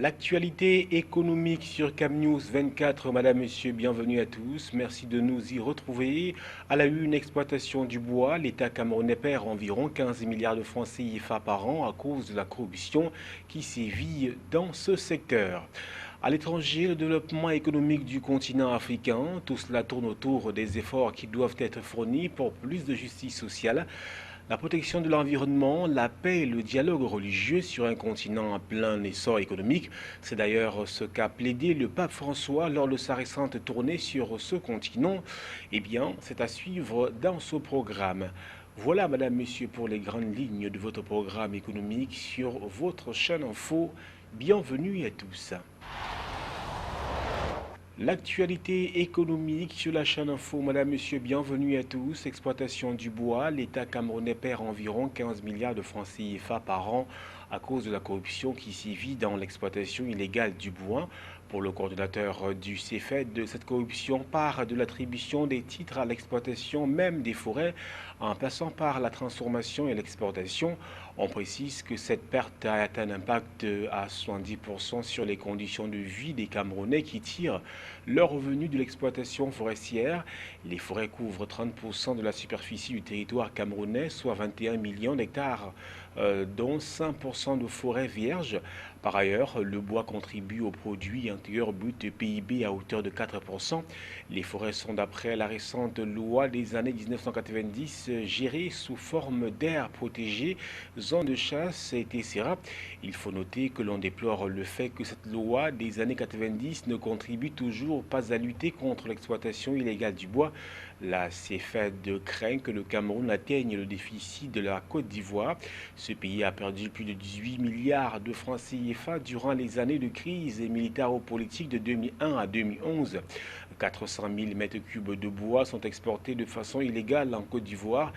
L'actualité économique sur CamNews 24, Madame, Monsieur, bienvenue à tous. Merci de nous y retrouver. À la une, exploitation du bois, l'État camerounais perd environ 15 milliards de francs CFA par an à cause de la corruption qui sévit dans ce secteur. À l'étranger, le développement économique du continent africain, tout cela tourne autour des efforts qui doivent être fournis pour plus de justice sociale, la protection de l'environnement, la paix et le dialogue religieux sur un continent en plein essor économique. C'est d'ailleurs ce qu'a plaidé le pape François lors de sa récente tournée sur ce continent. Eh bien, c'est à suivre dans ce programme. Voilà, Madame, Monsieur, pour les grandes lignes de votre programme économique sur votre chaîne Info. Bienvenue à tous. L'actualité économique sur la chaîne Info, Madame, Monsieur, bienvenue à tous. Exploitation du bois, l'État camerounais perd environ 15 milliards de francs CFA par an à cause de la corruption qui sévit dans l'exploitation illégale du bois. Pour le coordonnateur du CFED, cette corruption part de l'attribution des titres à l'exploitation même des forêts en passant par la transformation et l'exportation. On précise que cette perte a un impact à 70% sur les conditions de vie des Camerounais qui tirent leurs revenus de l'exploitation forestière. Les forêts couvrent 30% de la superficie du territoire camerounais, soit 21 millions d'hectares, dont 5% de forêts vierges. Par ailleurs, le bois contribue au produit intérieur brut PIB à hauteur de 4%. Les forêts sont, d'après la récente loi des années 1990, gérées sous forme d'aires protégées, zones de chasse, etc. Il faut noter que l'on déplore le fait que cette loi des années 90 ne contribue toujours pas à lutter contre l'exploitation illégale du bois. La CFED craint que le Cameroun atteigne le déficit de la Côte d'Ivoire. Ce pays a perdu plus de 18 milliards de francs CFA durant les années de crise militaro-politique de 2001 à 2011. 400 000 mètres cubes de bois sont exportés de façon illégale en Côte d'Ivoire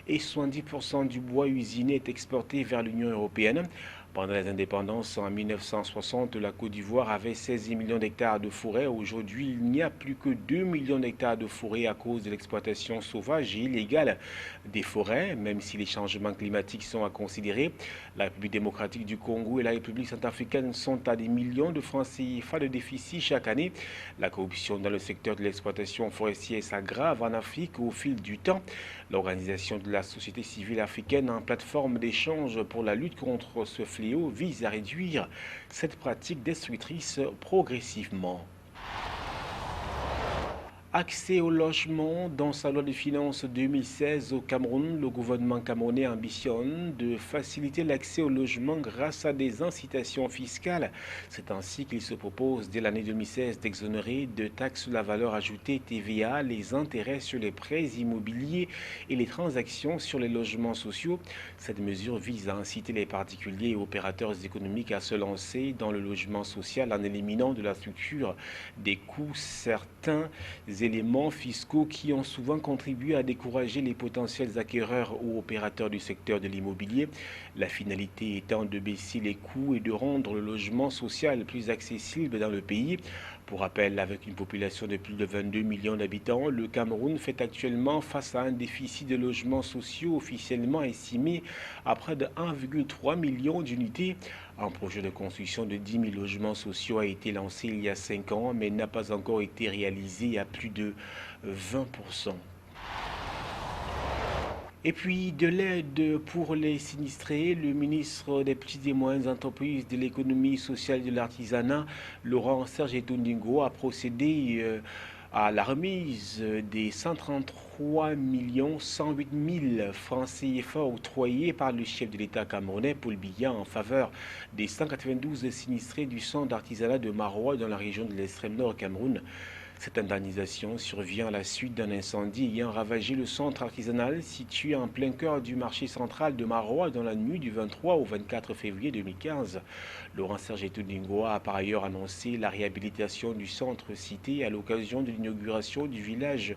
et 70% du bois usiné est exporté vers l'Union européenne. Pendant les indépendances en 1960, la Côte d'Ivoire avait 16 millions d'hectares de forêt. Aujourd'hui, il n'y a plus que 2 millions d'hectares de forêt à cause de l'exploitation sauvage et illégale des forêts, même si les changements climatiques sont à considérer. La République démocratique du Congo et la République centrafricaine sont à des millions de francs CFA de déficit chaque année. La corruption dans le secteur de l'exploitation forestière s'aggrave en Afrique au fil du temps. L'organisation de la société civile africaine en plateforme d'échange pour la lutte contre ce fléau vise à réduire cette pratique destructrice progressivement. Accès au logement. Dans sa loi de finances 2016 au Cameroun, le gouvernement camerounais ambitionne de faciliter l'accès au logement grâce à des incitations fiscales. C'est ainsi qu'il se propose dès l'année 2016 d'exonérer de taxes sur la valeur ajoutée TVA les intérêts sur les prêts immobiliers et les transactions sur les logements sociaux. Cette mesure vise à inciter les particuliers et opérateurs économiques à se lancer dans le logement social en éliminant de la structure des coûts certains éléments fiscaux qui ont souvent contribué à décourager les potentiels acquéreurs ou opérateurs du secteur de l'immobilier. La finalité étant de baisser les coûts et de rendre le logement social plus accessible dans le pays. Pour rappel, avec une population de plus de 22 millions d'habitants, le Cameroun fait actuellement face à un déficit de logements sociaux officiellement estimé à près de 1,3 million d'unités. Un projet de construction de 10 000 logements sociaux a été lancé il y a 5 ans, mais n'a pas encore été réalisé à plus de 20%. Et puis de l'aide pour les sinistrés, le ministre des Petites et Moyennes Entreprises, de l'économie sociale et de l'artisanat, Laurent Serge Etondingo, a procédé à la remise des 133 108 000 francs CFA octroyés par le chef de l'État camerounais, Paul Biya, en faveur des 192 sinistrés du centre d'artisanat de Maroua dans la région de l'extrême nord Cameroun. Cette indemnisation survient à la suite d'un incendie ayant ravagé le centre artisanal situé en plein cœur du marché central de Maroua dans la nuit du 23 au 24 février 2015. Laurent Serge Etondingo a par ailleurs annoncé la réhabilitation du centre cité à l'occasion de l'inauguration du village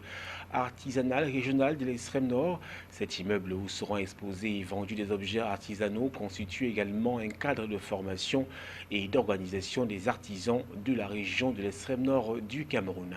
artisanal régional de l'extrême nord. Cet immeuble où seront exposés et vendus des objets artisanaux constitue également un cadre de formation et d'organisation des artisans de la région de l'extrême nord du Cameroun.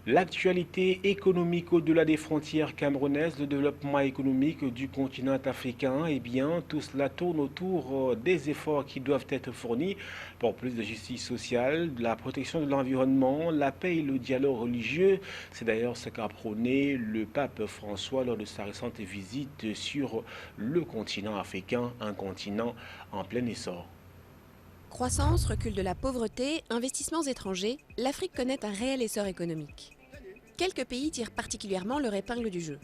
L'actualité économique au-delà des frontières camerounaises, le développement économique du continent africain, eh bien, tout cela tourne autour des efforts qui doivent être fournis pour plus de justice sociale, de la protection de l'environnement, la paix et le dialogue religieux. C'est d'ailleurs ce qu'a prôné le pape François lors de sa récente visite sur le continent africain, un continent en plein essor. Croissance, recul de la pauvreté, investissements étrangers, l'Afrique connaît un réel essor économique. Quelques pays tirent particulièrement leur épingle du jeu.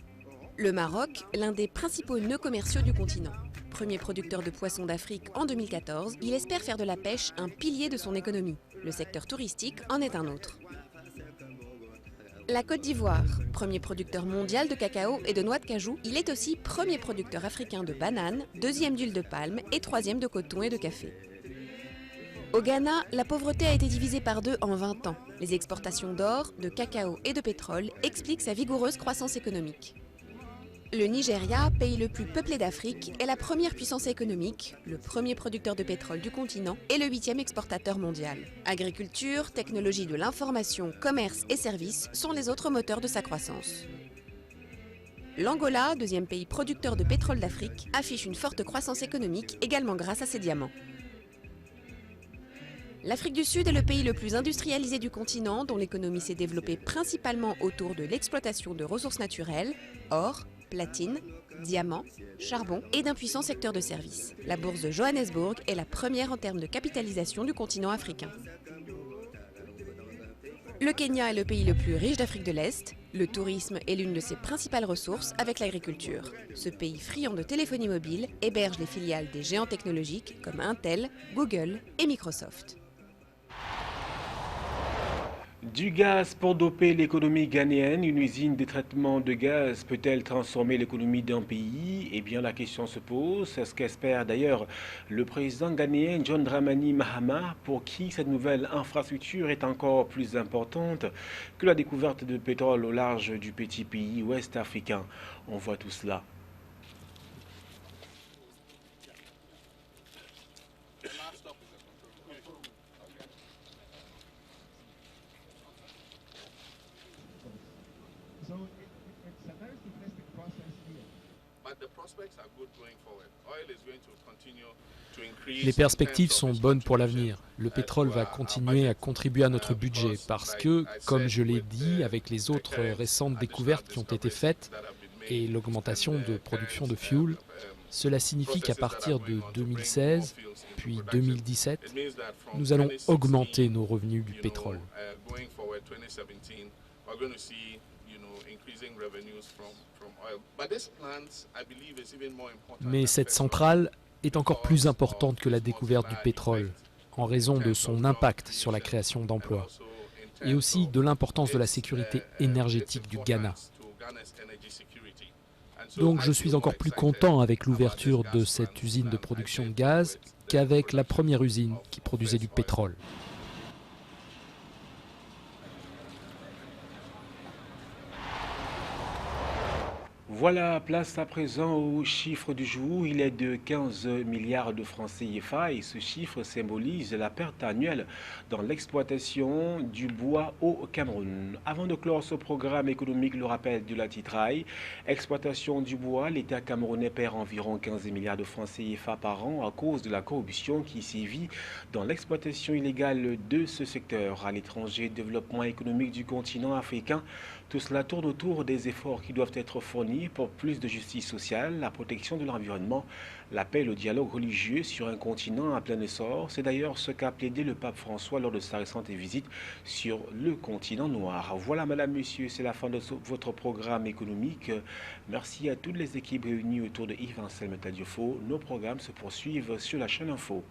Le Maroc, l'un des principaux nœuds commerciaux du continent. Premier producteur de poissons d'Afrique en 2014, il espère faire de la pêche un pilier de son économie. Le secteur touristique en est un autre. La Côte d'Ivoire, premier producteur mondial de cacao et de noix de cajou, il est aussi premier producteur africain de bananes, deuxième d'huile de palme et troisième de coton et de café. Au Ghana, la pauvreté a été divisée par 2 en 20 ans. Les exportations d'or, de cacao et de pétrole expliquent sa vigoureuse croissance économique. Le Nigeria, pays le plus peuplé d'Afrique, est la première puissance économique, le premier producteur de pétrole du continent et le 8e exportateur mondial. Agriculture, technologie de l'information, commerce et services sont les autres moteurs de sa croissance. L'Angola, deuxième pays producteur de pétrole d'Afrique, affiche une forte croissance économique également grâce à ses diamants. L'Afrique du Sud est le pays le plus industrialisé du continent, dont l'économie s'est développée principalement autour de l'exploitation de ressources naturelles, or, platine, diamants, charbon et d'un puissant secteur de services. La bourse de Johannesburg est la première en termes de capitalisation du continent africain. Le Kenya est le pays le plus riche d'Afrique de l'Est. Le tourisme est l'une de ses principales ressources avec l'agriculture. Ce pays friand de téléphonie mobile héberge les filiales des géants technologiques comme Intel, Google et Microsoft. Du gaz pour doper l'économie ghanéenne, une usine de traitement de gaz peut-elle transformer l'économie d'un pays? Eh bien, la question se pose. C'est ce qu'espère d'ailleurs le président ghanéen John Dramani Mahama, pour qui cette nouvelle infrastructure est encore plus importante que la découverte de pétrole au large du petit pays ouest africain. On voit tout cela. Les perspectives sont bonnes pour l'avenir. Le pétrole va continuer à contribuer à notre budget parce que, comme je l'ai dit, avec les autres récentes découvertes qui ont été faites et l'augmentation de production de fuel, cela signifie qu'à partir de 2016, puis 2017, nous allons augmenter nos revenus du pétrole. Mais cette centrale est encore plus importante que la découverte du pétrole, en raison de son impact sur la création d'emplois, et aussi de l'importance de la sécurité énergétique du Ghana. Donc je suis encore plus content avec l'ouverture de cette usine de production de gaz qu'avec la première usine qui produisait du pétrole. Voilà, place à présent au chiffre du jour. Il est de 15 milliards de francs CFA et ce chiffre symbolise la perte annuelle dans l'exploitation du bois au Cameroun. Avant de clore ce programme économique, le rappel de la titraille, exploitation du bois, l'État camerounais perd environ 15 milliards de francs CFA par an à cause de la corruption qui sévit dans l'exploitation illégale de ce secteur. À l'étranger, développement économique du continent africain, tout cela tourne autour des efforts qui doivent être fournis pour plus de justice sociale, la protection de l'environnement, la paix et le dialogue religieux sur un continent en plein essor. C'est d'ailleurs ce qu'a plaidé le pape François lors de sa récente visite sur le continent noir. Voilà, madame, monsieur, c'est la fin de votre programme économique. Merci à toutes les équipes réunies autour de Yves Anselme Tadiofo. Nos programmes se poursuivent sur la chaîne Info.